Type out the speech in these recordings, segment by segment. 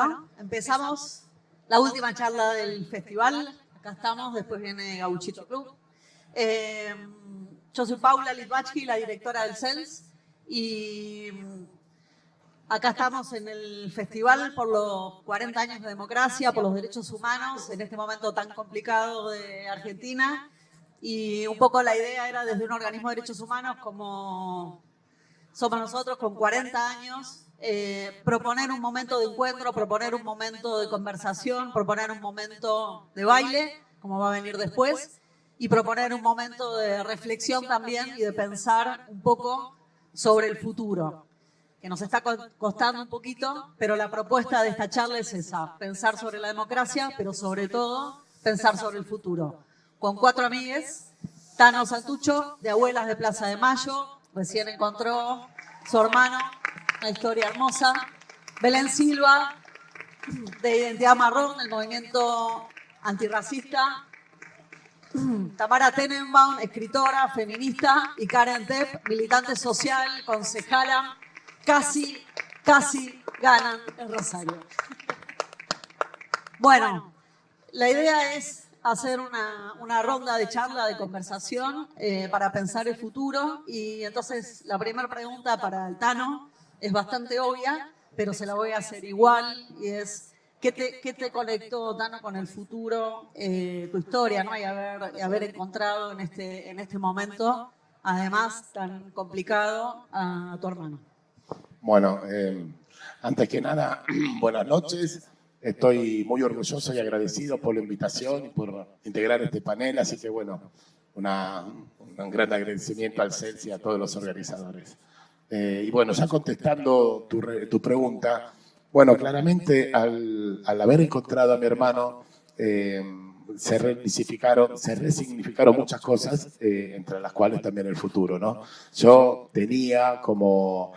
Bueno, empezamos la última charla del festival. Acá estamos, después viene Gauchito Club. Yo soy Paula Litvachki, la directora del CELS, y acá estamos en el festival por los 40 años de democracia, por los derechos humanos, en este momento tan complicado de Argentina. Y un poco la idea era desde un organismo de derechos humanos como somos nosotros, con 40 años, proponer un momento de encuentro, proponer un momento de conversación, proponer un momento de baile, como va a venir después, y proponer un momento de reflexión también y de pensar un poco sobre el futuro, que nos está costando un poquito, pero la propuesta de esta charla es esa, pensar sobre la democracia, pero sobre todo pensar sobre el futuro. Con 4 amigues, Tano Santucho, de Abuelas de Plaza de Mayo, recién encontró su hermano, una historia hermosa. Belén Silva, de Identidad Marrón, del movimiento antirracista. Tamara Tenenbaum, escritora, feminista. Y Karen Tepp, militante social, concejala. Casi ganan el Rosario. Bueno, la idea es hacer una ronda de charla, de conversación para pensar el futuro. Y entonces la primera pregunta para el Tano es bastante obvia, pero se la voy a hacer igual, y es ¿qué te conectó, Tano, con el futuro, tu historia, ¿no? Y haber encontrado en este momento, además tan complicado, a tu hermano? Bueno, antes que nada, buenas noches. Estoy muy orgulloso y agradecido por la invitación y por integrar este panel, así que bueno, un gran agradecimiento al CELS y a todos los organizadores. Y bueno, ya contestando tu pregunta, bueno, claramente al haber encontrado a mi hermano, se resignificaron muchas cosas, entre las cuales también el futuro, ¿no? Yo tenía como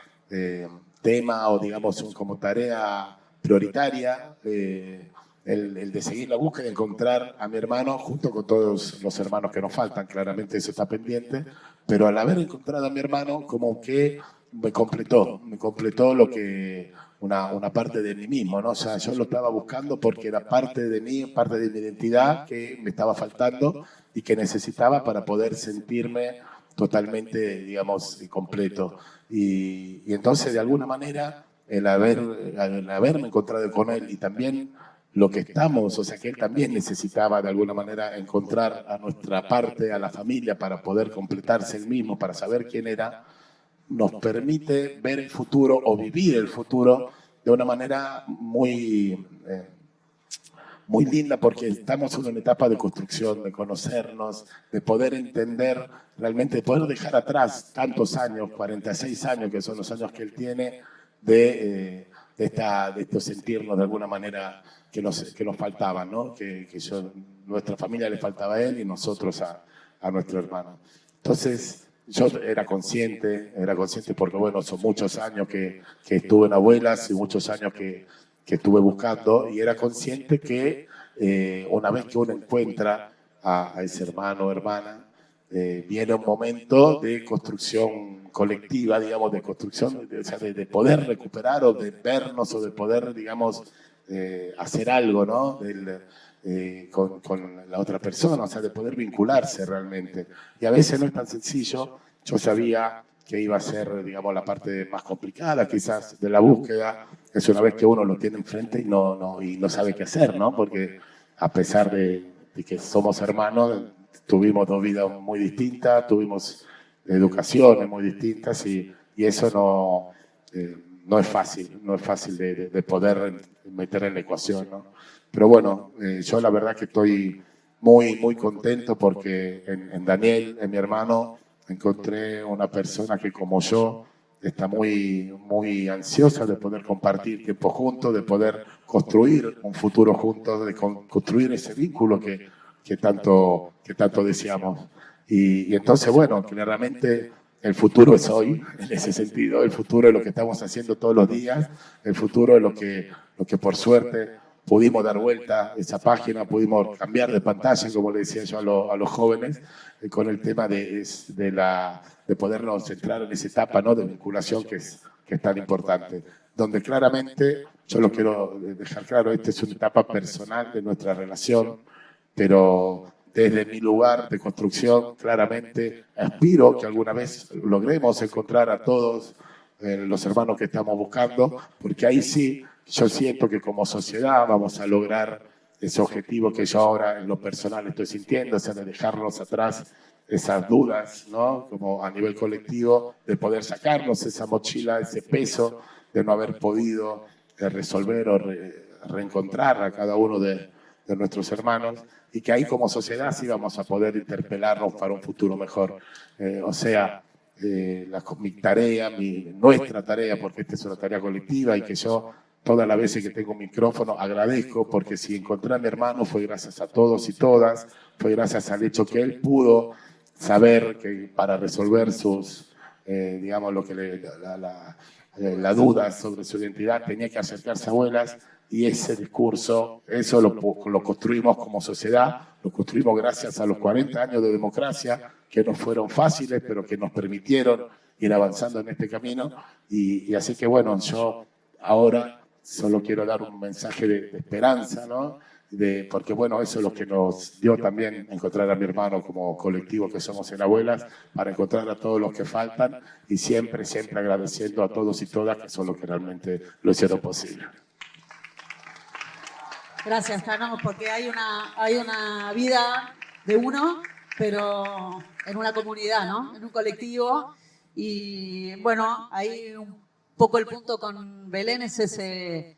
tema o digamos como tarea prioritaria el de seguir la búsqueda de encontrar a mi hermano junto con todos los hermanos que nos faltan, claramente eso está pendiente, pero al haber encontrado a mi hermano como que me completó lo que una parte de mí mismo, ¿no? O sea, yo lo estaba buscando porque era parte de mí, parte de mi identidad que me estaba faltando y que necesitaba para poder sentirme totalmente, digamos, completo. Y entonces, de alguna manera, el haberme encontrado con él y también lo que estamos, o sea, que él también necesitaba de alguna manera encontrar a nuestra parte, a la familia, para poder completarse él mismo, para saber quién era, nos permite ver el futuro o vivir el futuro de una manera muy linda, porque estamos en una etapa de construcción, de conocernos, de poder entender realmente, de poder dejar atrás tantos años, 46 años, que son los años que él tiene, de esto sentirnos de alguna manera que nos faltaba, ¿no? Nuestra familia le faltaba a él y nosotros a nuestro hermano. Entonces, yo era consciente porque, bueno, son muchos años que estuve en Abuelas y muchos años que estuve buscando, y era consciente que una vez que uno encuentra a ese hermano o hermana, viene un momento de construcción colectiva, digamos, de construcción, o sea, de poder recuperar o de vernos o de poder, digamos, hacer algo, ¿no? Con la otra persona, o sea, de poder vincularse realmente. Y a veces no es tan sencillo. Yo sabía que iba a ser, digamos, la parte más complicada quizás de la búsqueda, es una vez que uno lo tiene enfrente y no sabe qué hacer, ¿no? Porque a pesar de que somos hermanos, tuvimos 2 vidas muy distintas, tuvimos educaciones muy distintas, y eso no es fácil de poder meter en la ecuación, ¿no? Pero bueno, yo la verdad que estoy muy contento porque en Daniel, en mi hermano, encontré una persona que, como yo, está muy ansiosa de poder compartir tiempo juntos, de poder construir un futuro juntos, de construir ese vínculo que tanto deseamos. Y entonces, bueno, claramente el futuro es hoy, en ese sentido. El futuro es lo que estamos haciendo todos los días. El futuro es lo que por suerte pudimos dar vuelta a esa página, pudimos cambiar de pantalla, como le decía yo a los jóvenes, con el tema de podernos centrar en esa etapa, ¿no?, de vinculación que es tan importante, donde claramente yo lo quiero dejar claro, esta es una etapa personal de nuestra relación, pero desde mi lugar de construcción, claramente aspiro que alguna vez logremos encontrar a todos los hermanos que estamos buscando, porque ahí sí, yo siento que como sociedad vamos a lograr ese objetivo que yo ahora en lo personal estoy sintiendo, o sea, de dejarnos atrás esas dudas, ¿no? Como a nivel colectivo, de poder sacarnos esa mochila, ese peso de no haber podido resolver o reencontrar a cada uno de nuestros hermanos, y que ahí como sociedad sí vamos a poder interpelarnos para un futuro mejor. O sea, mi tarea, nuestra tarea, porque esta es una tarea colectiva y que yo todas las veces que tengo un micrófono agradezco, porque si encontré a mi hermano fue gracias a todos y todas, fue gracias al hecho que él pudo saber que para resolver sus, digamos, lo que la duda sobre su identidad tenía que acercarse a abuelas, y ese discurso, eso lo construimos como sociedad, lo construimos gracias a los 40 años de democracia, que no fueron fáciles, pero que nos permitieron ir avanzando en este camino, y así que bueno, yo ahora solo quiero dar un mensaje de esperanza, ¿no? Porque bueno, eso es lo que nos dio también encontrar a mi hermano como colectivo que somos en Abuelas, para encontrar a todos los que faltan, y siempre, siempre agradeciendo a todos y todas que son los que realmente lo hicieron posible. Gracias, Tano, porque hay una vida de uno, pero en una comunidad, ¿no? En un colectivo. Y bueno, ahí un poco el punto con Belén es ese,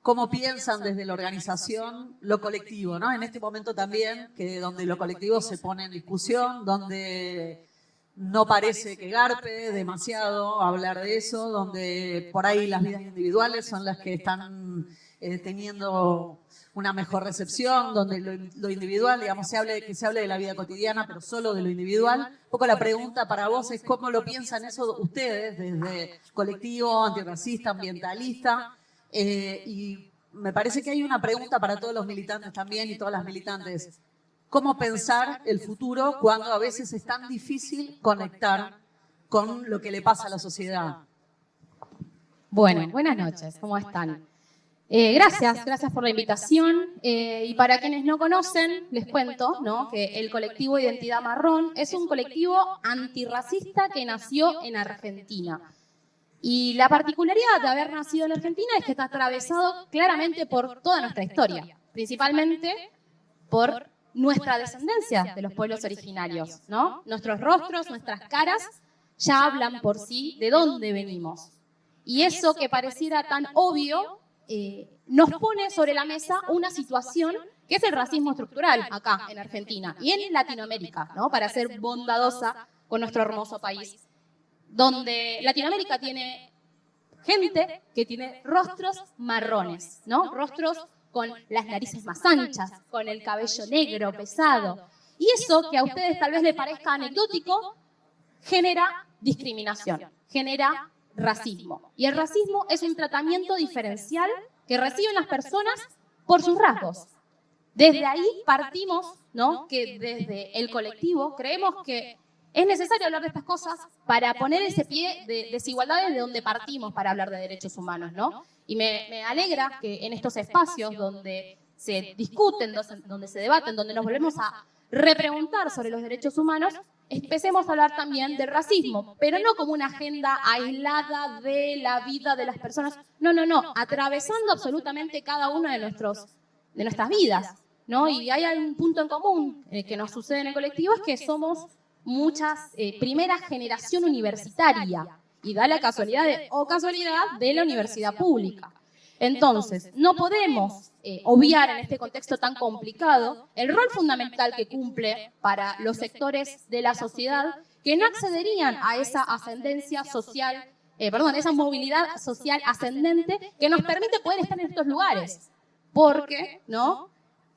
cómo piensan desde la organización lo colectivo, ¿no? En este momento también, que donde lo colectivo se pone en discusión, donde no parece que garpe demasiado hablar de eso, donde por ahí las vidas individuales son las que están teniendo una mejor recepción, donde lo individual, digamos, que se hable de la vida cotidiana, pero solo de lo individual. Un poco la pregunta para vos es cómo lo piensan eso ustedes, desde colectivo, antirracista, ambientalista, y me parece que hay una pregunta para todos los militantes también y todas las militantes. ¿Cómo pensar el futuro cuando a veces es tan difícil conectar con lo que le pasa a la sociedad? Bueno, buenas noches, ¿cómo están? Gracias por la invitación. Y para quienes no conocen, les cuento, ¿no?, que el colectivo Identidad Marrón es un colectivo antirracista que nació en Argentina. Y la particularidad de haber nacido en Argentina es que está atravesado claramente por toda nuestra historia, principalmente por nuestra descendencia de los pueblos originarios, ¿no? Nuestros rostros, nuestras caras ya hablan por sí de dónde venimos. Y eso que pareciera tan obvio nos pone sobre la mesa una situación que es el racismo estructural acá en Argentina y en Latinoamérica, ¿no?, para ser bondadosa con nuestro hermoso país, donde Latinoamérica tiene gente que tiene rostros marrones, ¿no? Rostros con las narices más anchas, con el cabello negro, pesado. Y eso, que a ustedes tal vez les parezca anecdótico, genera discriminación, genera racismo. Y el racismo es un tratamiento diferencial que reciben las personas por sus rasgos. Desde ahí partimos, ¿no?, que desde el colectivo creemos que es necesario hablar de estas cosas para poner ese pie de desigualdades de donde partimos para hablar de derechos humanos, ¿no? Y me alegra que en estos espacios donde se discuten, donde se debaten, donde nos volvemos a repreguntar sobre los derechos humanos, empecemos a hablar también del racismo, pero no como una agenda aislada de la vida de las personas. No, atravesando absolutamente cada una de nuestras vidas, ¿no? Y hay un punto en común que nos sucede en el colectivo, es que somos muchas primera generación universitaria, y da la casualidad de la universidad pública. Entonces, no podemos obviar en este contexto tan complicado el rol fundamental que cumple para los sectores de la sociedad que no accederían a esa ascendencia social, esa movilidad social ascendente que nos permite poder estar en estos lugares. Porque, ¿no?,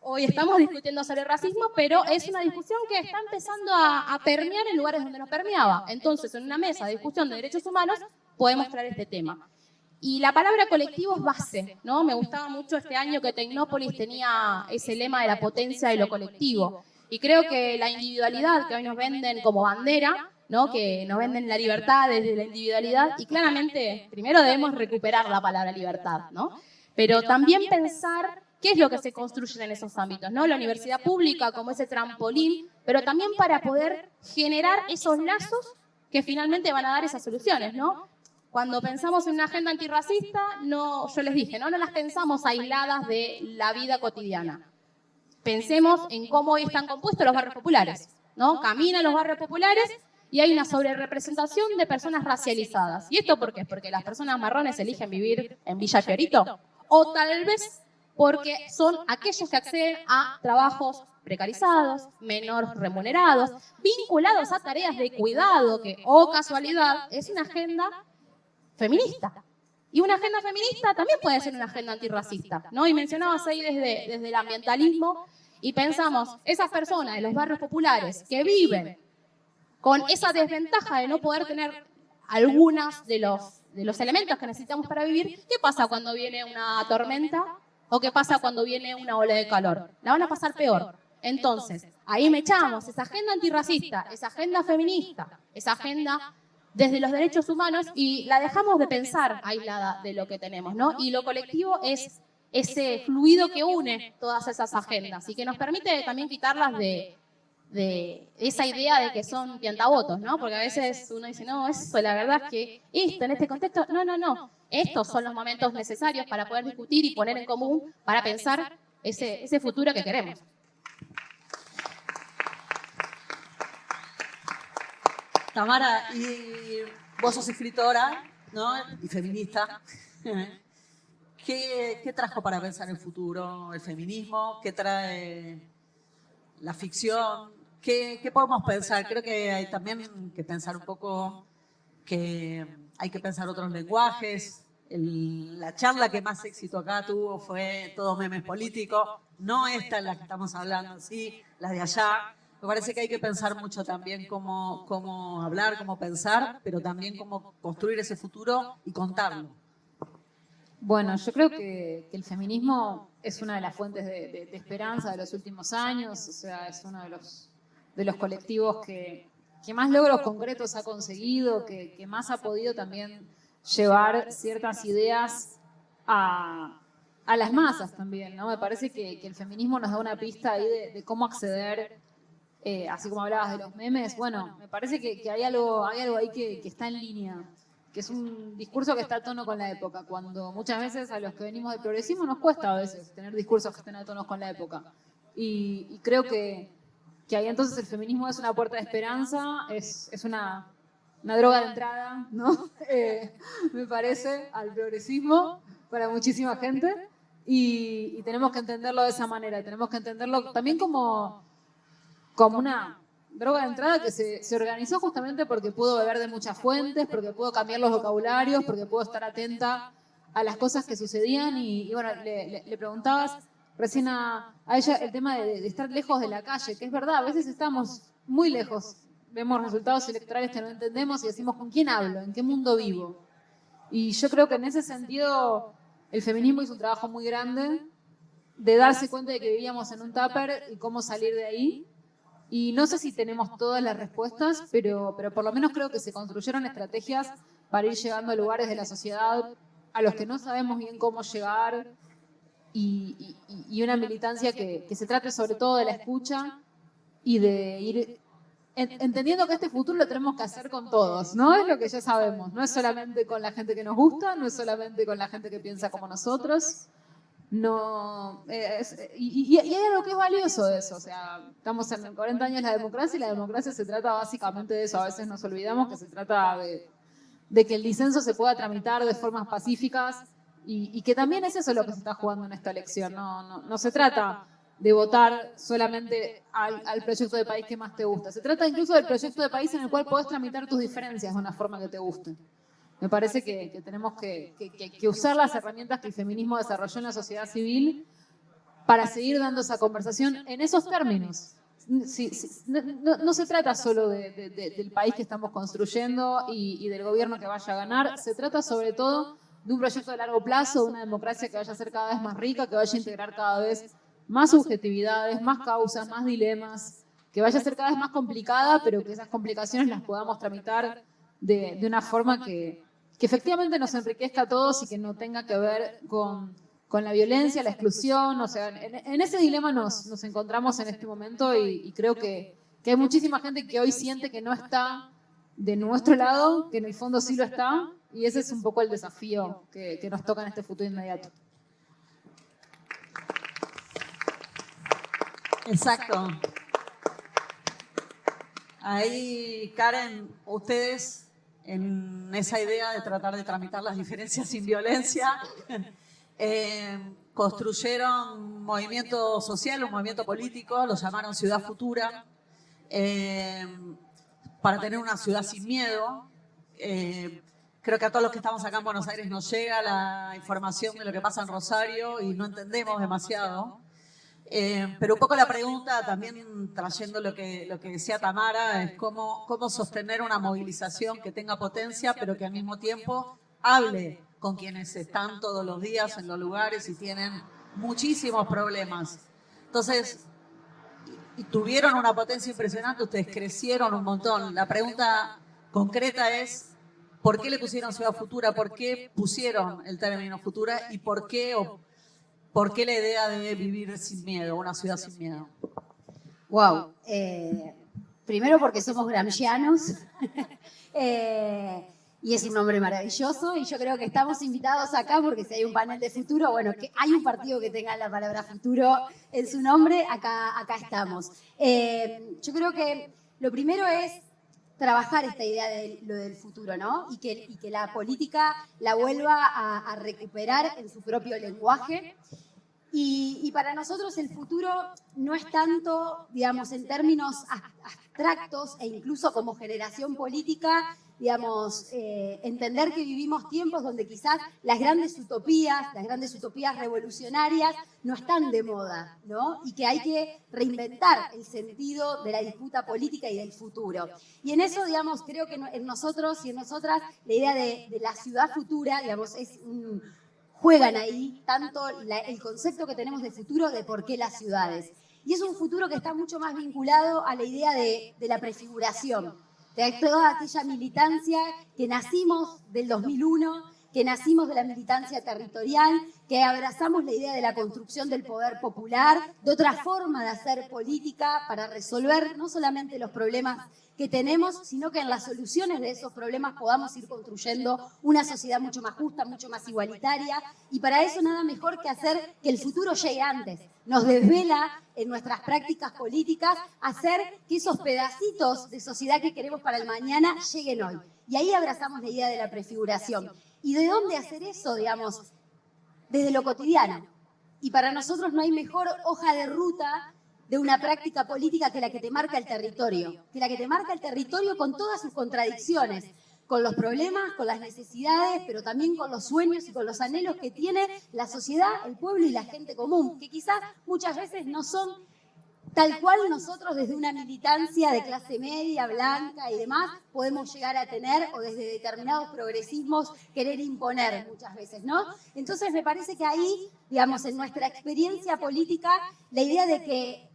hoy estamos discutiendo sobre racismo, pero es una discusión que está empezando a permear en lugares donde no permeaba. Entonces, en una mesa de discusión de derechos humanos, podemos traer este tema. Y la palabra colectivo es base, ¿no? Me gustaba mucho este año que Tecnópolis tenía ese lema de la potencia de lo colectivo. Y creo que la individualidad que hoy nos venden como bandera ¿no? Que nos venden la libertad desde la individualidad y claramente primero debemos recuperar la palabra libertad, ¿no? Pero también pensar qué es lo que se construye en esos ámbitos, ¿no? La universidad pública como ese trampolín, pero también para poder generar esos lazos que finalmente van a dar esas soluciones, ¿no? Cuando pensamos en una agenda antirracista, no, yo les dije, no las pensamos aisladas de la vida cotidiana. Pensemos en cómo hoy están compuestos los barrios populares, ¿no? Caminan los barrios populares y hay una sobrerepresentación de personas racializadas. ¿Y esto por qué? ¿Porque las personas marrones eligen vivir en Villa Fiorito? O tal vez porque son aquellos que acceden a trabajos precarizados, menor remunerados, vinculados a tareas de cuidado, que, oh casualidad, es una agenda feminista. Y una agenda feminista también puede ser una agenda antirracista, ¿no? Y mencionabas ahí desde el ambientalismo y pensamos, esas personas en los barrios populares que viven con esa desventaja de no poder tener algunos de los elementos que necesitamos para vivir, ¿qué pasa cuando viene una tormenta? ¿O qué pasa cuando viene una ola de calor? La van a pasar peor. Entonces, ahí me echamos esa agenda antirracista, esa agenda feminista, esa agenda desde los derechos humanos y la dejamos de pensar aislada de lo que tenemos, ¿no? Y lo colectivo es ese fluido que une todas esas agendas y que nos permite también quitarlas de esa idea de que son piantavotos, ¿no? Porque a veces uno dice, no, eso la verdad es que esto en este contexto, no. Estos son los momentos necesarios para poder discutir y poner en común para pensar ese futuro que queremos. Tamara, y vos sos escritora, ¿no? Y feminista. ¿Qué trajo para pensar el futuro el feminismo? ¿Qué trae la ficción? ¿Qué podemos pensar? Creo que hay también que pensar un poco que hay que pensar otros lenguajes. La charla que más éxito acá tuvo fue Todos memes políticos. No esta en la que estamos hablando, sí, la de allá. Me parece que hay que pensar mucho también cómo hablar, cómo pensar, pero también cómo construir ese futuro y contarlo. Bueno, yo creo que el feminismo es una de las fuentes de esperanza de los últimos años, o sea, es uno de los colectivos que más logros concretos ha conseguido, que más ha podido también llevar ciertas ideas a las masas también, ¿no? Me parece que el feminismo nos da una pista ahí de cómo acceder. Así como hablabas de los memes, bueno, me parece que hay algo ahí que está en línea, que es un discurso que está a tono con la época, cuando muchas veces a los que venimos del progresismo nos cuesta a veces tener discursos que estén a tono con la época. Y creo que ahí entonces el feminismo es una puerta de esperanza, es una droga de entrada, ¿no? Me parece, al progresismo para muchísima gente, y tenemos que entenderlo de esa manera, tenemos que entenderlo también como una droga de entrada que se organizó justamente porque pudo beber de muchas fuentes, porque pudo cambiar los vocabularios, porque pudo estar atenta a las cosas que sucedían y bueno, le preguntabas recién a ella el tema de estar lejos de la calle, que es verdad, a veces estamos muy lejos, vemos resultados electorales que no entendemos y decimos ¿con quién hablo? ¿En qué mundo vivo? Y yo creo que en ese sentido el feminismo hizo un trabajo muy grande de darse cuenta de que vivíamos en un tupper y cómo salir de ahí. Y no sé si tenemos todas las respuestas, pero por lo menos creo que se construyeron estrategias para ir llegando a lugares de la sociedad a los que no sabemos bien cómo llegar y una militancia que se trate sobre todo de la escucha y de ir entendiendo que este futuro lo tenemos que hacer con todos, ¿no? Es lo que ya sabemos, no es solamente con la gente que nos gusta, no es solamente con la gente que piensa como nosotros. No, y hay algo que es valioso de eso, o sea, estamos en 40 años de la democracia y la democracia se trata básicamente de eso, a veces nos olvidamos que se trata de que el disenso se pueda tramitar de formas pacíficas y que también es eso lo que se está jugando en esta elección, no se trata de votar solamente al proyecto de país que más te gusta, se trata incluso del proyecto de país en el cual podés tramitar tus diferencias de una forma que te guste. Me parece que tenemos que usar las herramientas que el feminismo desarrolló en la sociedad civil para seguir dando esa conversación en esos términos. No se trata solo del país que estamos construyendo y del gobierno que vaya a ganar, se trata sobre todo de un proyecto de largo plazo, de una democracia que vaya a ser cada vez más rica, que vaya a integrar cada vez más subjetividades, más causas, más dilemas, que vaya a ser cada vez más complicada, pero que esas complicaciones las podamos tramitar de una forma que efectivamente nos enriquezca a todos y que no tenga que ver con la violencia, la exclusión. O sea, en ese dilema nos encontramos en este momento y creo que hay muchísima gente que hoy siente que no está de nuestro lado, que en el fondo sí lo está, y ese es un poco el desafío que nos toca en este futuro inmediato. Exacto. Ahí, Karen, ustedes en esa idea de tratar de tramitar las diferencias sin violencia, construyeron un movimiento social, un movimiento político, lo llamaron Ciudad Futura, para tener una ciudad sin miedo. Creo que a todos los que estamos acá en Buenos Aires nos llega la información de lo que pasa en Rosario y no entendemos demasiado. Pero un poco la pregunta, también trayendo lo que decía Tamara, es cómo sostener una movilización que tenga potencia, pero que al mismo tiempo hable con quienes están todos los días en los lugares y tienen muchísimos problemas. Entonces, y tuvieron una potencia impresionante, ustedes crecieron un montón. La pregunta concreta es, ¿por qué le pusieron Ciudad Futura? ¿Por qué pusieron el término futura? ¿Y por qué la idea de vivir sin miedo, una ciudad sin miedo? Wow. Primero porque somos gramscianos y es un nombre maravilloso, y yo creo que estamos invitados acá porque si hay un panel de futuro, bueno, que hay un partido que tenga la palabra futuro en su nombre, acá estamos. Yo creo que lo primero es trabajar esta idea de lo del futuro, ¿no? Y que la política la vuelva a recuperar en su propio lenguaje. Y para nosotros el futuro no es tanto, digamos, en términos abstractos e incluso como generación política, digamos, entender que vivimos tiempos donde quizás las grandes utopías revolucionarias no están de moda, ¿no? Y que hay que reinventar el sentido de la disputa política y del futuro. Y en eso, digamos, creo que en nosotros y en nosotras la idea de la ciudad futura, digamos, juegan ahí tanto el concepto que tenemos de futuro, de por qué las ciudades. Y es un futuro que está mucho más vinculado a la idea de la prefiguración, de toda aquella militancia que nacimos del 2001, que nacimos de la militancia territorial, que abrazamos la idea de la construcción del poder popular, de otra forma de hacer política para resolver no solamente los problemas que tenemos, sino que en las soluciones de esos problemas podamos ir construyendo una sociedad mucho más justa, mucho más igualitaria, y para eso nada mejor que hacer que el futuro llegue antes. Nos desvela en nuestras prácticas políticas hacer que esos pedacitos de sociedad que queremos para el mañana lleguen hoy. Y ahí abrazamos la idea de la prefiguración. ¿Y de dónde hacer eso? Digamos, desde lo cotidiano. Y para nosotros no hay mejor hoja de ruta de una práctica política que la que te marca el territorio. Que la que te marca el territorio con todas sus contradicciones, con los problemas, con las necesidades, pero también con los sueños y con los anhelos que tiene la sociedad, el pueblo y la gente común, que quizás muchas veces no son tal cual nosotros desde una militancia de clase media, blanca y demás, podemos llegar a tener, o desde determinados progresismos querer imponer muchas veces, ¿no? Entonces me parece que ahí, digamos, en nuestra experiencia política, la idea de que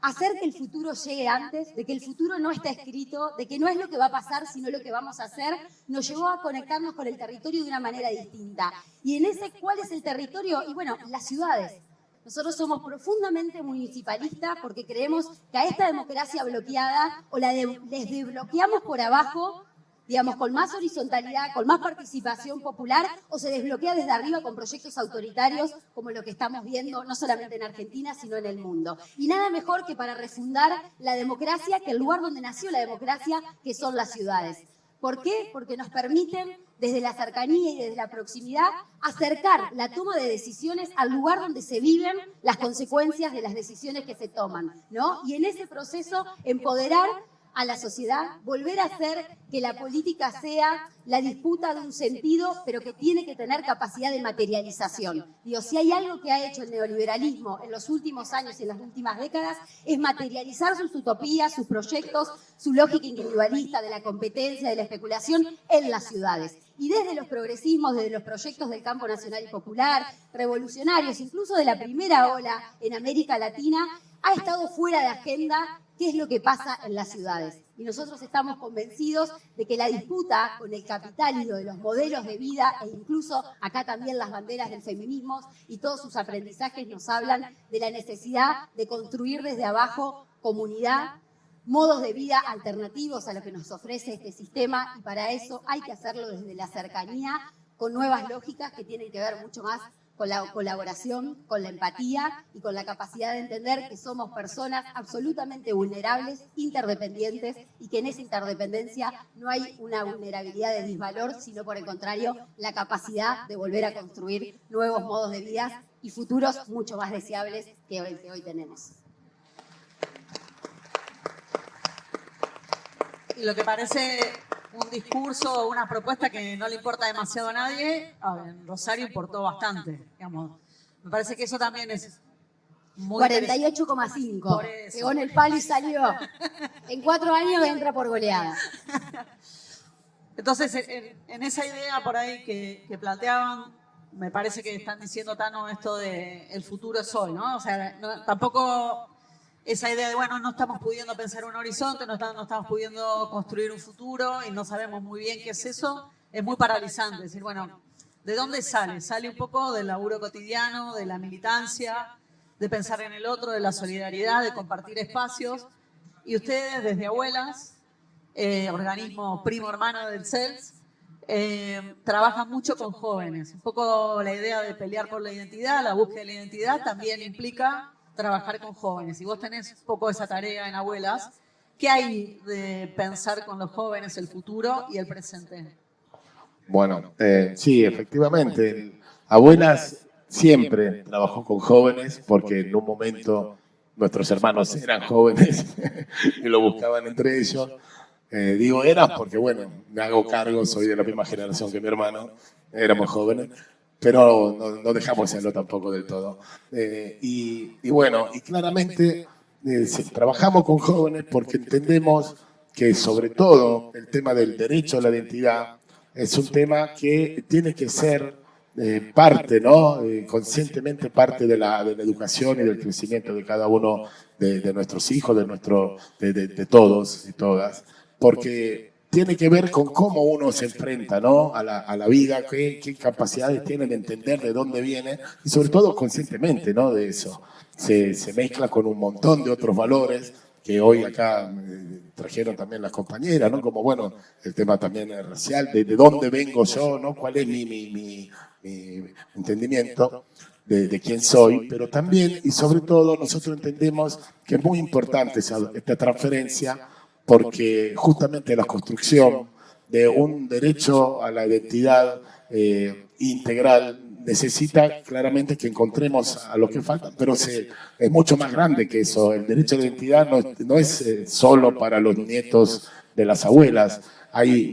hacer que el futuro llegue antes, de que el futuro no está escrito, de que no es lo que va a pasar, sino lo que vamos a hacer, nos llevó a conectarnos con el territorio de una manera distinta. Y en ese, ¿cuál es el territorio? Y bueno, las ciudades. Nosotros somos profundamente municipalistas porque creemos que a esta democracia bloqueada o les desbloqueamos por abajo, digamos, con más horizontalidad, con más participación popular, o se desbloquea desde arriba con proyectos autoritarios como lo que estamos viendo no solamente en Argentina, sino en el mundo. Y nada mejor que para refundar la democracia, que el lugar donde nació la democracia, que son las ciudades. ¿Por qué? Porque nos permiten, desde la cercanía y desde la proximidad, acercar la toma de decisiones al lugar donde se viven las consecuencias de las decisiones que se toman, ¿no? Y en ese proceso empoderar a la sociedad, volver a hacer que la política sea la disputa de un sentido, pero que tiene que tener capacidad de materialización. Digo, si hay algo que ha hecho el neoliberalismo en los últimos años y en las últimas décadas, es materializar sus utopías, sus proyectos, su lógica individualista de la competencia, de la especulación en las ciudades. Y desde los progresismos, desde los proyectos del campo nacional y popular, revolucionarios, incluso de la primera ola en América Latina, ha estado fuera de agenda qué es lo que pasa en las ciudades. Y nosotros estamos convencidos de que la disputa con el capital y lo de los modelos de vida, e incluso acá también las banderas del feminismo y todos sus aprendizajes nos hablan de la necesidad de construir desde abajo comunidad, modos de vida alternativos a lo que nos ofrece este sistema, y para eso hay que hacerlo desde la cercanía, con nuevas lógicas que tienen que ver mucho más con la colaboración, con la empatía y con la capacidad de entender que somos personas absolutamente vulnerables, interdependientes, y que en esa interdependencia no hay una vulnerabilidad de disvalor, sino por el contrario, la capacidad de volver a construir nuevos modos de vida y futuros mucho más deseables que hoy tenemos. Y lo que parece un discurso o una propuesta que no le importa demasiado a nadie, en Rosario importó bastante, digamos. Me parece que eso también es muy 48,5. Pegó en el palo y salió. En 4 años entra por goleada. Entonces, en esa idea por ahí que planteaban, me parece que están diciendo, Tano, esto de el futuro es hoy, ¿no? O sea, tampoco esa idea de, bueno, no estamos pudiendo pensar un horizonte, no estamos pudiendo construir un futuro y no sabemos muy bien qué es eso, es muy paralizante. Es decir, bueno, ¿de dónde sale? Sale un poco del laburo cotidiano, de la militancia, de pensar en el otro, de la solidaridad, de compartir espacios. Y ustedes, desde Abuelas, organismo primo hermano del CELS, trabajan mucho con jóvenes. Un poco la idea de pelear por la identidad, la búsqueda de la identidad, también implica trabajar con jóvenes. Y vos tenés un poco esa tarea en Abuelas. ¿Qué hay de pensar con los jóvenes el futuro y el presente? Bueno, sí, efectivamente. Abuelas siempre trabajó con jóvenes porque en un momento nuestros hermanos eran jóvenes y lo buscaban entre ellos. Digo eran porque, bueno, me hago cargo, soy de la misma generación que mi hermano, éramos jóvenes. Pero no dejamos de serlo tampoco del todo. Y bueno, y claramente trabajamos con jóvenes porque entendemos que sobre todo el tema del derecho a la identidad es un tema que tiene que ser parte, ¿no? Conscientemente parte de la educación y del crecimiento de cada uno de nuestros hijos, de todos y todas, porque tiene que ver con cómo uno se enfrenta, ¿no? a la vida, qué capacidades tiene de entender de dónde viene y sobre todo conscientemente, ¿no? De eso. Se mezcla con un montón de otros valores que hoy acá trajeron también las compañeras, ¿no? Como, bueno, el tema también racial, de dónde vengo yo, ¿no? Cuál es mi entendimiento de quién soy, pero también y sobre todo nosotros entendemos que es muy importante esta transferencia, porque justamente la construcción de un derecho a la identidad integral necesita claramente que encontremos a los que faltan, pero es mucho más grande que eso. El derecho a la identidad no es solo para los nietos de las abuelas.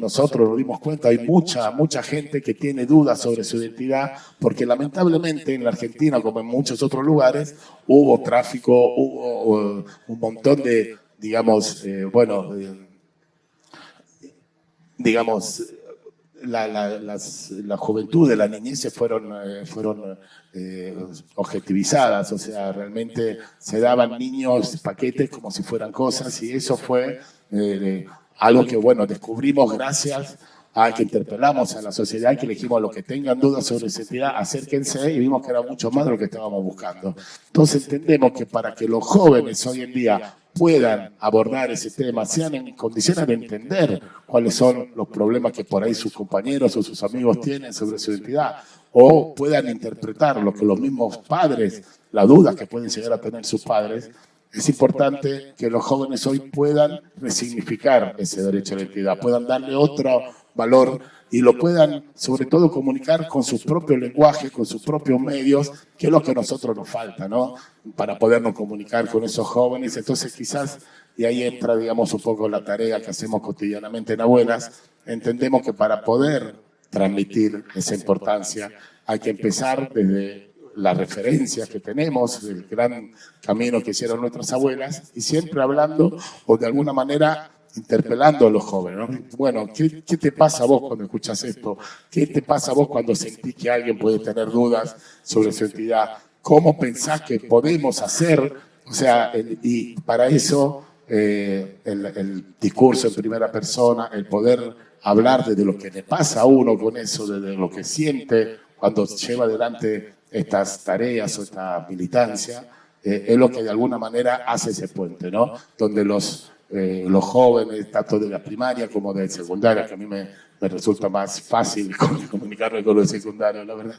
Nosotros nos dimos cuenta, hay mucha gente que tiene dudas sobre su identidad, porque lamentablemente en la Argentina, como en muchos otros lugares, hubo tráfico, hubo un montón de, digamos, la juventud de la niñez se fueron objetivizadas, o sea, realmente se daban niños paquetes como si fueran cosas, y eso fue algo que, bueno, descubrimos gracias a que interpelamos a la sociedad, que elegimos los que tengan dudas sobre su identidad, acérquense, y vimos que era mucho más de lo que estábamos buscando. Entonces entendemos que para que los jóvenes hoy en día puedan abordar ese tema, sean en condiciones de entender cuáles son los problemas que por ahí sus compañeros o sus amigos tienen sobre su identidad, o puedan interpretar lo que los mismos padres, las dudas que pueden llegar a tener sus padres, es importante que los jóvenes hoy puedan resignificar ese derecho a la identidad, puedan darle otro valor y lo puedan, sobre todo, comunicar con sus propios lenguajes, con sus propios medios, que es lo que a nosotros nos falta, ¿no? Para podernos comunicar con esos jóvenes. Entonces, quizás, y ahí entra, digamos, un poco la tarea que hacemos cotidianamente en Abuelas, entendemos que para poder transmitir esa importancia hay que empezar desde las referencias que tenemos, el gran camino que hicieron nuestras abuelas, y siempre hablando o de alguna manera interpelando a los jóvenes, ¿no? Bueno, ¿qué te pasa a vos cuando escuchas esto? ¿Qué te pasa a vos cuando sentís que alguien puede tener dudas sobre su entidad? ¿Cómo pensás que podemos hacer? O sea, y para eso el discurso en primera persona, el poder hablar desde lo que le pasa a uno con eso, desde lo que siente cuando lleva adelante estas tareas o esta militancia, es lo que de alguna manera hace ese puente, ¿no? Donde los jóvenes, tanto de la primaria como de secundaria, que a mí me resulta más fácil comunicarme con los secundarios, la verdad.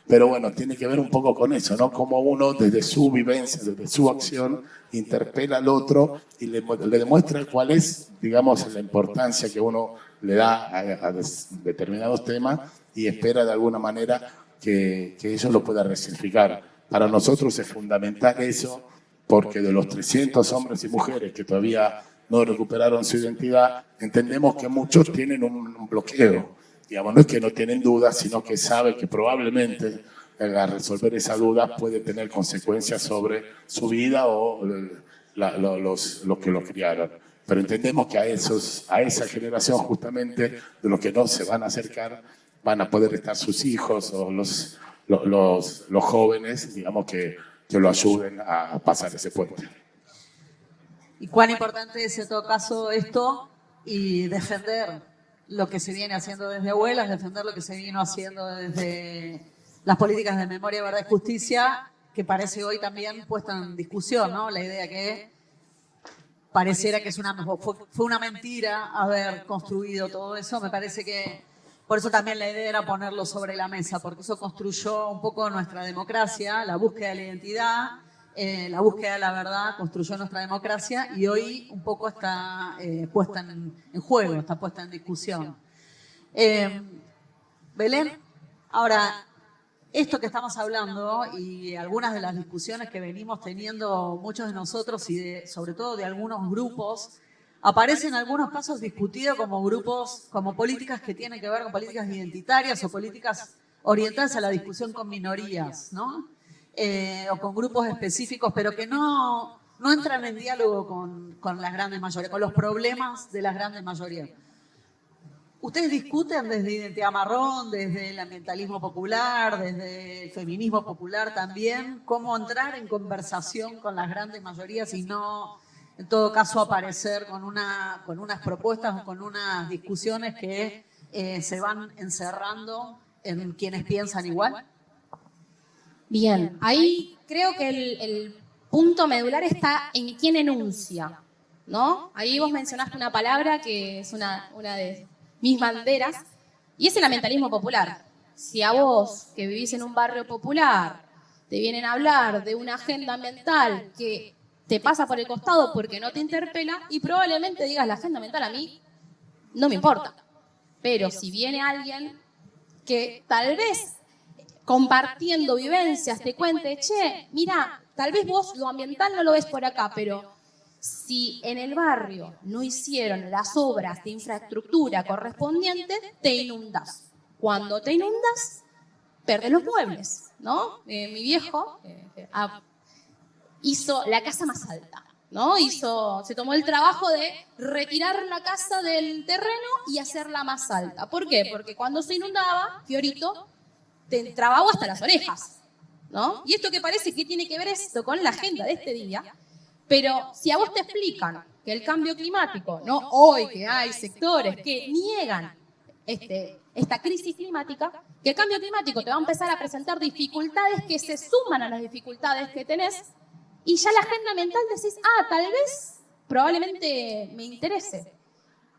Pero bueno, tiene que ver un poco con eso, ¿no? Como uno, desde su vivencia, desde su acción, interpela al otro y le demuestra cuál es, digamos, la importancia que uno le da a determinados temas y espera de alguna manera que ellos lo puedan resignificar. Para nosotros es fundamental eso, porque de los 300 hombres y mujeres que todavía no recuperaron su identidad, entendemos que muchos tienen un bloqueo. Digamos, no es que no tienen dudas, sino que saben que probablemente al resolver esa duda puede tener consecuencias sobre su vida o los que lo criaron. Pero entendemos que a esa generación justamente de los que no se van a acercar van a poder estar sus hijos o los jóvenes, digamos, que lo ayuden a pasar ese puente. Y cuán importante es en todo caso esto y defender lo que se viene haciendo desde abuelas, defender lo que se vino haciendo desde las políticas de memoria, verdad y justicia, que parece hoy también puesta en discusión, ¿no? La idea que pareciera que fue una mentira haber construido todo eso. Me parece que por eso también la idea era ponerlo sobre la mesa, porque eso construyó un poco nuestra democracia, la búsqueda de la identidad, la búsqueda de la verdad construyó nuestra democracia y hoy un poco está puesta en juego, está puesta en discusión. Belén, ahora, esto que estamos hablando y algunas de las discusiones que venimos teniendo muchos de nosotros y sobre todo de algunos grupos, aparecen en algunos casos discutidos como grupos, como políticas que tienen que ver con políticas identitarias o políticas orientadas a la discusión con minorías, ¿no? O con grupos específicos, pero que no entran en diálogo con las grandes mayorías, con los problemas de las grandes mayorías. ¿Ustedes discuten desde Identidad Marrón, desde el ambientalismo popular, desde el feminismo popular también, cómo entrar en conversación con las grandes mayorías y no, en todo caso, aparecer con unas propuestas o con unas discusiones que se van encerrando en quienes piensan igual? Bien, ahí creo que el punto medular está en quién enuncia, ¿no? Ahí vos mencionaste una palabra que es una de mis banderas, y es el ambientalismo popular. Si a vos, que vivís en un barrio popular, te vienen a hablar de una agenda ambiental que te pasa por el costado porque no te interpela, y probablemente digas, la agenda ambiental a mí no me importa. Pero si viene alguien que tal vez compartiendo vivencias te cuente, che, mira, tal vez vos lo ambiental no lo ves por acá, pero si en el barrio no hicieron las obras de infraestructura correspondientes, te inundas. Cuando te inundas, perdés los muebles, ¿no? Mi viejo hizo la casa más alta, ¿no? Se tomó el trabajo de retirar la casa del terreno y hacerla más alta. ¿Por qué? Porque cuando se inundaba, Fiorito, te entraba agua hasta las orejas, ¿no? Y esto que parece que tiene que ver esto con la agenda de este día, pero si a vos te explican que el cambio climático, no hoy que hay sectores que niegan esta crisis climática, que el cambio climático te va a empezar a presentar dificultades que se suman a las dificultades que tenés, y ya la agenda ambiental decís, tal vez, probablemente me interese.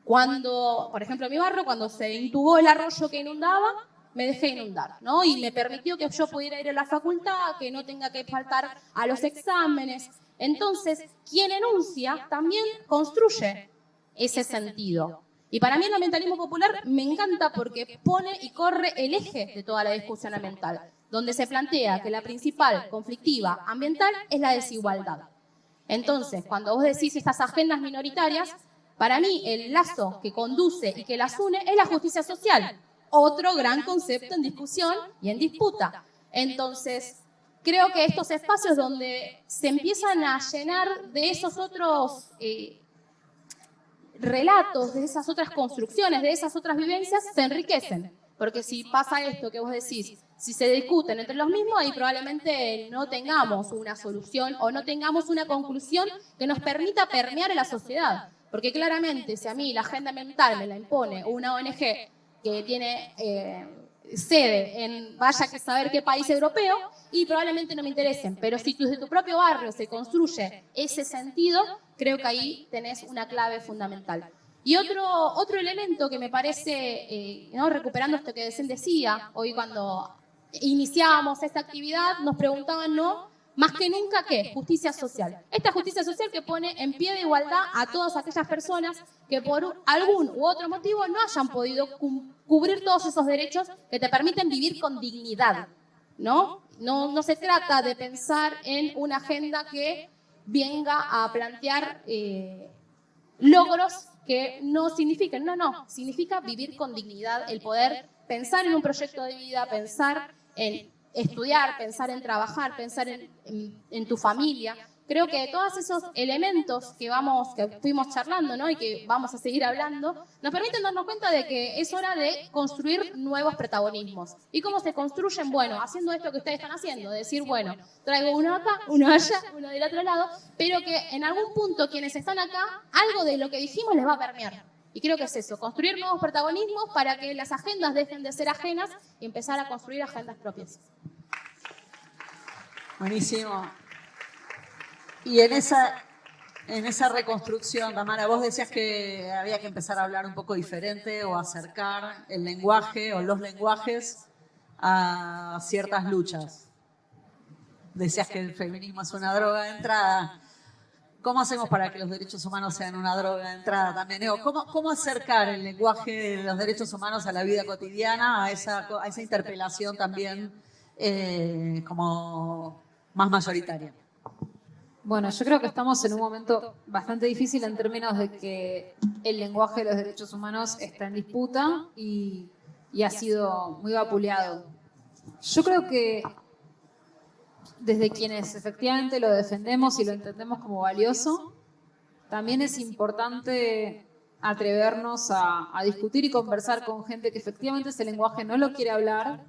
Cuando, por ejemplo, en mi barrio, cuando se intubó el arroyo que inundaba, me dejé inundar, ¿no? Y me permitió que yo pudiera ir a la facultad, que no tenga que faltar a los exámenes. Entonces, quien enuncia también construye ese sentido. Y para mí el ambientalismo popular me encanta porque pone y corre el eje de toda la discusión ambiental, donde se plantea que la principal conflictiva ambiental es la desigualdad. Entonces, cuando vos decís estas agendas minoritarias, para mí el lazo que conduce y que las une es la justicia social, otro gran concepto en discusión y en disputa. Entonces, creo que estos espacios donde se empiezan a llenar de esos otros relatos, de esas otras construcciones, de esas otras vivencias, se enriquecen. Porque si pasa esto que vos decís, si se discuten entre los mismos, ahí probablemente no tengamos una solución o no tengamos una conclusión que nos permita permear en la sociedad. Porque claramente, si a mí la agenda ambiental me la impone una ONG que tiene sede en vaya que saber qué país europeo, y probablemente no me interesen. Pero si desde tu propio barrio se construye ese sentido, creo que ahí tenés una clave fundamental. Y otro elemento que me parece, ¿no? Recuperando esto que decía, hoy cuando iniciábamos esta actividad nos preguntaban, ¿no? Más que nunca, ¿qué? Justicia social. Esta justicia social que pone en pie de igualdad a todas aquellas personas que por algún u otro motivo no hayan podido cubrir todos esos derechos que te permiten vivir con dignidad, ¿no? No se trata de pensar en una agenda que venga a plantear logros que no signifiquen, no, significa vivir con dignidad, el poder pensar en un proyecto de vida, pensar en estudiar, pensar en trabajar, pensar en tu familia. Creo que todos esos elementos que estuvimos charlando, ¿no? Y que vamos a seguir hablando, nos permiten darnos cuenta de que es hora de construir nuevos protagonismos. ¿Y cómo se construyen? Bueno, haciendo esto que ustedes están haciendo, decir, bueno, traigo uno acá, uno allá, uno del otro lado, pero que en algún punto quienes están acá, algo de lo que dijimos les va a permear. Y creo que es eso, construir nuevos protagonismos para que las agendas dejen de ser ajenas y empezar a construir agendas propias. Buenísimo. Y en esa reconstrucción, Tamara, vos decías que había que empezar a hablar un poco diferente o acercar el lenguaje o los lenguajes a ciertas luchas. Decías que el feminismo es una droga de entrada. ¿Cómo hacemos para que los derechos humanos sean una droga de entrada también? ¿Cómo acercar el lenguaje de los derechos humanos a la vida cotidiana, a esa interpelación también como más mayoritaria? Bueno, yo creo que estamos en un momento bastante difícil en términos de que el lenguaje de los derechos humanos está en disputa y ha sido muy vapuleado. Yo creo que desde quienes efectivamente lo defendemos y lo entendemos como valioso, también es importante atrevernos a discutir y conversar con gente que efectivamente ese lenguaje no lo quiere hablar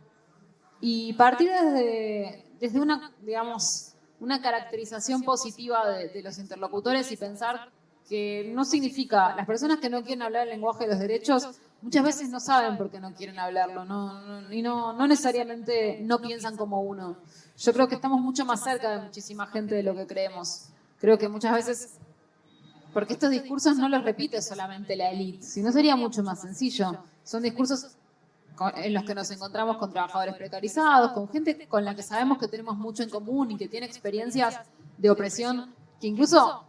y partir desde una, digamos, una caracterización positiva de los interlocutores y pensar que no significa, las personas que no quieren hablar el lenguaje de los derechos muchas veces no saben por qué no quieren hablarlo, y no necesariamente no piensan como uno. Yo creo que estamos mucho más cerca de muchísima gente de lo que creemos. Creo que muchas veces, porque estos discursos no los repite solamente la élite, si no sería mucho más sencillo. Son discursos en los que nos encontramos con trabajadores precarizados, con gente con la que sabemos que tenemos mucho en común y que tiene experiencias de opresión que incluso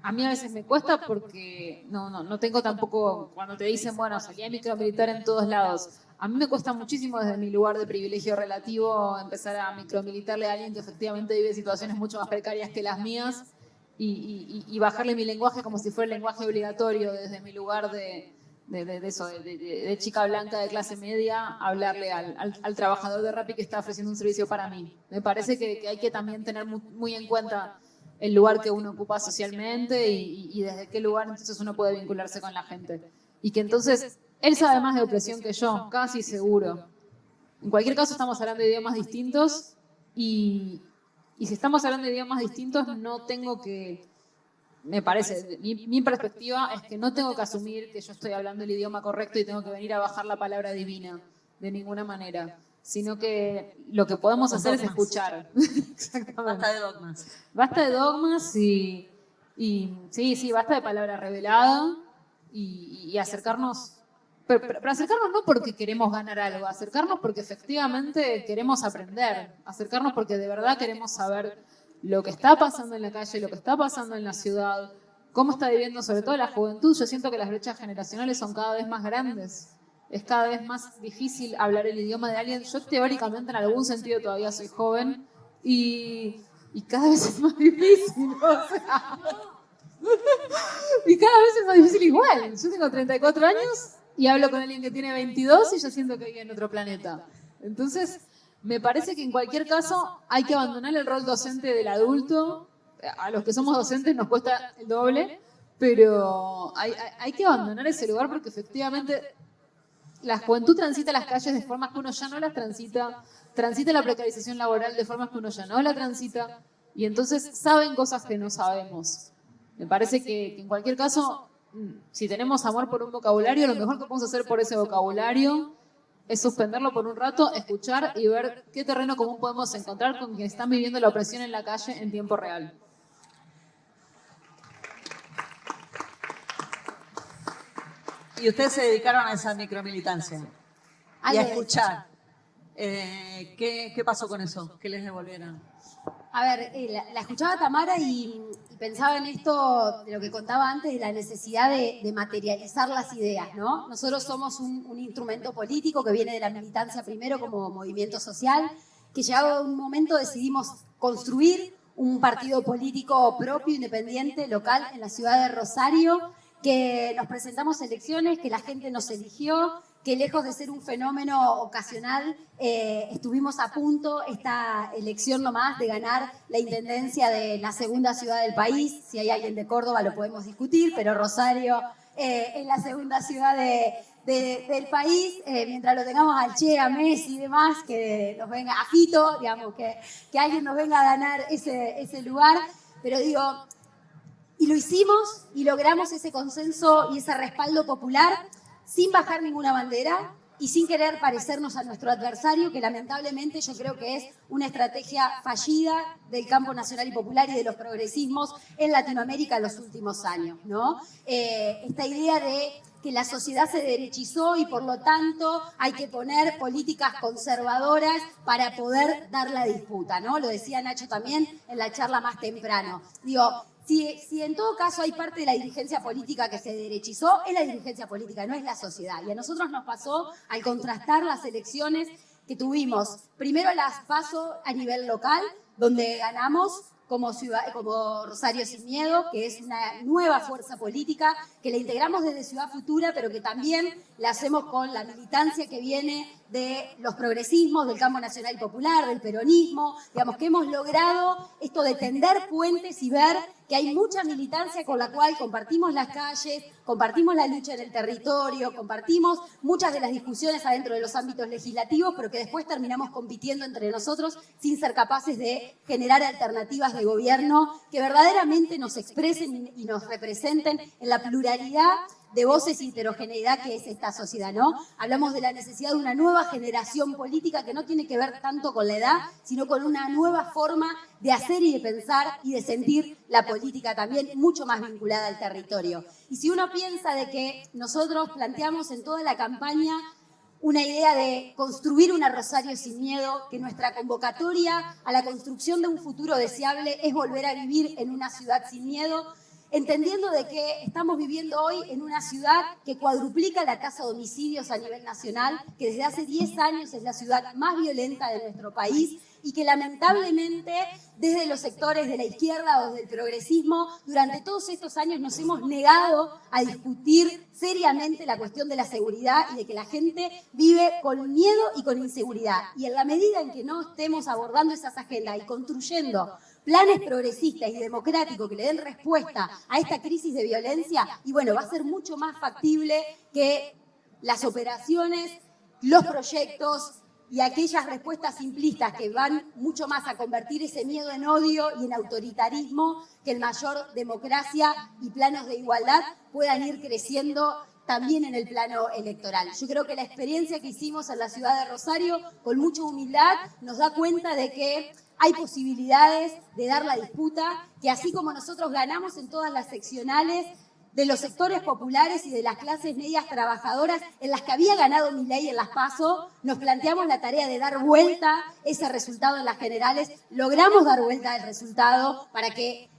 a mí a veces me cuesta porque no tengo tampoco, cuando te dicen, bueno, salí a micromilitar en todos lados, a mí me cuesta muchísimo desde mi lugar de privilegio relativo empezar a micromilitarle a alguien que efectivamente vive situaciones mucho más precarias que las mías y bajarle mi lenguaje como si fuera el lenguaje obligatorio desde mi lugar de chica blanca de clase media, hablarle al trabajador de Rappi que está ofreciendo un servicio para mí. Me parece que hay que también tener muy en cuenta el lugar que uno ocupa socialmente y desde qué lugar entonces uno puede vincularse con la gente. Y que entonces él sabe más de opresión que yo, casi seguro. En cualquier caso estamos hablando de idiomas distintos y si estamos hablando de idiomas distintos no tengo que... Me parece, mi perspectiva es que no tengo que asumir que yo estoy hablando el idioma correcto y tengo que venir a bajar la palabra divina, de ninguna manera, sino que lo que podemos hacer es escuchar. Exactamente. Basta de dogmas. Basta de dogmas y sí, basta de palabra revelada y acercarnos, pero acercarnos no porque queremos ganar algo, acercarnos porque efectivamente queremos aprender, acercarnos porque de verdad queremos saber lo que está pasando en la calle, lo que está pasando en la ciudad, cómo está viviendo sobre todo la juventud. Yo siento que las brechas generacionales son cada vez más grandes. Es cada vez más difícil hablar el idioma de alguien. Yo teóricamente en algún sentido todavía soy joven y cada vez es más difícil. O sea, y cada vez es más difícil igual. Yo tengo 34 años y hablo con alguien que tiene 22 y yo siento que vive en otro planeta. Entonces... me parece que en cualquier caso hay que abandonar el rol docente del adulto. A los que somos docentes nos cuesta el doble, pero hay que abandonar ese lugar porque efectivamente la juventud transita las calles de formas que uno ya no las transita la precarización laboral de formas que uno ya no la transita, y entonces saben cosas que no sabemos. Me parece que en cualquier caso, si tenemos amor por un vocabulario, lo mejor que podemos hacer por ese vocabulario es suspenderlo por un rato, escuchar y ver qué terreno común podemos encontrar con quienes están viviendo la opresión en la calle en tiempo real. Y ustedes se dedicaron a esa micromilitancia y a escuchar. ¿Qué pasó con eso? ¿Qué les devolvieron? A ver, la escuchaba a Tamara y pensaba en esto de lo que contaba antes, de la necesidad de materializar las ideas, ¿no? Nosotros somos un instrumento político que viene de la militancia primero como movimiento social, que llegado un momento decidimos construir un partido político propio, independiente, local, en la ciudad de Rosario, que nos presentamos a elecciones, que la gente nos eligió, que lejos de ser un fenómeno ocasional, estuvimos a punto esta elección nomás de ganar la intendencia de la segunda ciudad del país. Si hay alguien de Córdoba lo podemos discutir, pero Rosario es la segunda ciudad del país, mientras lo tengamos al Che, a Messi y demás, que nos venga, a Fito, digamos, que alguien nos venga a ganar ese lugar. Pero digo, y lo hicimos y logramos ese consenso y ese respaldo popular sin bajar ninguna bandera y sin querer parecernos a nuestro adversario, que lamentablemente yo creo que es una estrategia fallida del campo nacional y popular y de los progresismos en Latinoamérica en los últimos años, ¿no? Esta idea de que la sociedad se derechizó y por lo tanto hay que poner políticas conservadoras para poder dar la disputa, ¿no? Lo decía Nacho también en la charla más temprano. Digo, si en todo caso hay parte de la dirigencia política que se derechizó, es la dirigencia política, no es la sociedad. Y a nosotros nos pasó al contrastar las elecciones que tuvimos. Primero las PASO a nivel local, donde ganamos como Rosario Sin Miedo, que es una nueva fuerza política, que la integramos desde Ciudad Futura, pero que también la hacemos con la militancia que viene de los progresismos, del campo nacional y popular, del peronismo, digamos que hemos logrado esto de tender puentes y ver que hay mucha militancia con la cual compartimos las calles, compartimos la lucha en el territorio, compartimos muchas de las discusiones adentro de los ámbitos legislativos, pero que después terminamos compitiendo entre nosotros sin ser capaces de generar alternativas de gobierno que verdaderamente nos expresen y nos representen en la pluralidad de voces y heterogeneidad que es esta sociedad, ¿no? Hablamos de la necesidad de una nueva generación política que no tiene que ver tanto con la edad, sino con una nueva forma de hacer y de pensar y de sentir la política también mucho más vinculada al territorio. Y si uno piensa de que nosotros planteamos en toda la campaña una idea de construir una Rosario sin miedo, que nuestra convocatoria a la construcción de un futuro deseable es volver a vivir en una ciudad sin miedo, entendiendo de que estamos viviendo hoy en una ciudad que cuadruplica la tasa de homicidios a nivel nacional, que desde hace 10 años es la ciudad más violenta de nuestro país y que lamentablemente desde los sectores de la izquierda o del progresismo durante todos estos años nos hemos negado a discutir seriamente la cuestión de la seguridad y de que la gente vive con miedo y con inseguridad. Y en la medida en que no estemos abordando esas agendas y construyendo planes progresistas y democráticos que le den respuesta a esta crisis de violencia, y bueno, va a ser mucho más factible que las operaciones, los proyectos y aquellas respuestas simplistas que van mucho más a convertir ese miedo en odio y en autoritarismo, que en mayor democracia y planos de igualdad puedan ir creciendo también en el plano electoral. Yo creo que la experiencia que hicimos en la ciudad de Rosario, con mucha humildad, nos da cuenta de que hay posibilidades de dar la disputa, que así como nosotros ganamos en todas las seccionales de los sectores populares y de las clases medias trabajadoras en las que había ganado Milei en las PASO, nos planteamos la tarea de dar vuelta ese resultado en las generales, logramos dar vuelta el resultado para que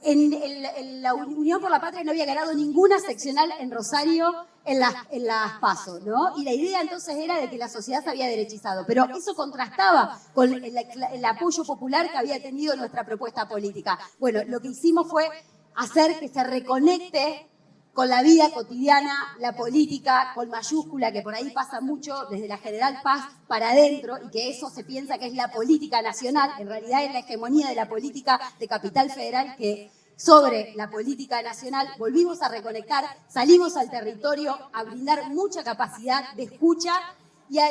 en la Unión por la Patria no había ganado ninguna seccional en Rosario en las PASO, ¿no? Y la idea entonces era de que la sociedad se había derechizado, pero eso contrastaba con el apoyo popular que había tenido nuestra propuesta política. Bueno, lo que hicimos fue hacer que se reconecte con la vida cotidiana, la política con mayúscula, que por ahí pasa mucho desde la General Paz para adentro, y que eso se piensa que es la política nacional, en realidad es la hegemonía de la política de Capital Federal que sobre la política nacional, volvimos a reconectar, salimos al territorio a brindar mucha capacidad de escucha y a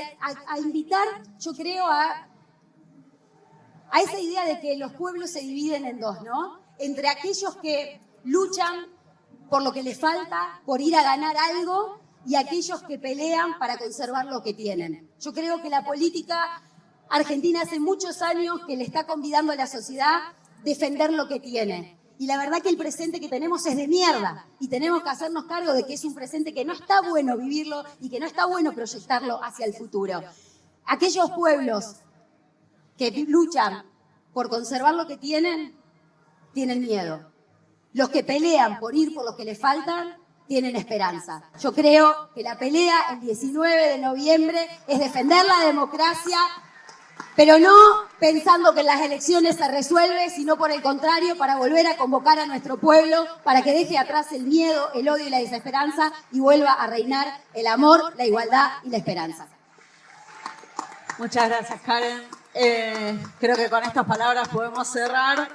invitar, yo creo, a esa idea de que los pueblos se dividen en dos, ¿no? Entre aquellos que luchan por lo que les falta, por ir a ganar algo, y aquellos que pelean para conservar lo que tienen. Yo creo que la política argentina hace muchos años que le está convidando a la sociedad a defender lo que tiene. Y la verdad que el presente que tenemos es de mierda y tenemos que hacernos cargo de que es un presente que no está bueno vivirlo y que no está bueno proyectarlo hacia el futuro. Aquellos pueblos que luchan por conservar lo que tienen miedo. Los que pelean por ir por lo que les faltan tienen esperanza. Yo creo que la pelea el 19 de noviembre es defender la democracia, pero no pensando que en las elecciones se resuelve, sino por el contrario, para volver a convocar a nuestro pueblo, para que deje atrás el miedo, el odio y la desesperanza y vuelva a reinar el amor, la igualdad y la esperanza. Muchas gracias, Karen. Creo que con estas palabras podemos cerrar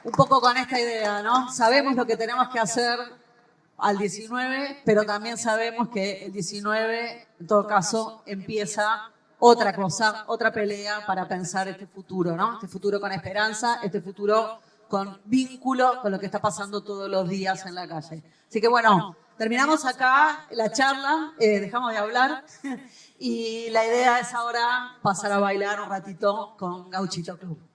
un poco con esta idea, ¿no? Sabemos lo que tenemos que hacer al 19, pero también sabemos que el 19, en todo caso, empieza otra cosa, otra pelea para pensar este futuro, ¿no? Este futuro con esperanza, este futuro con vínculo con lo que está pasando todos los días en la calle. Así que bueno, terminamos acá la charla, dejamos de hablar y la idea es ahora pasar a bailar un ratito con Gauchito Club.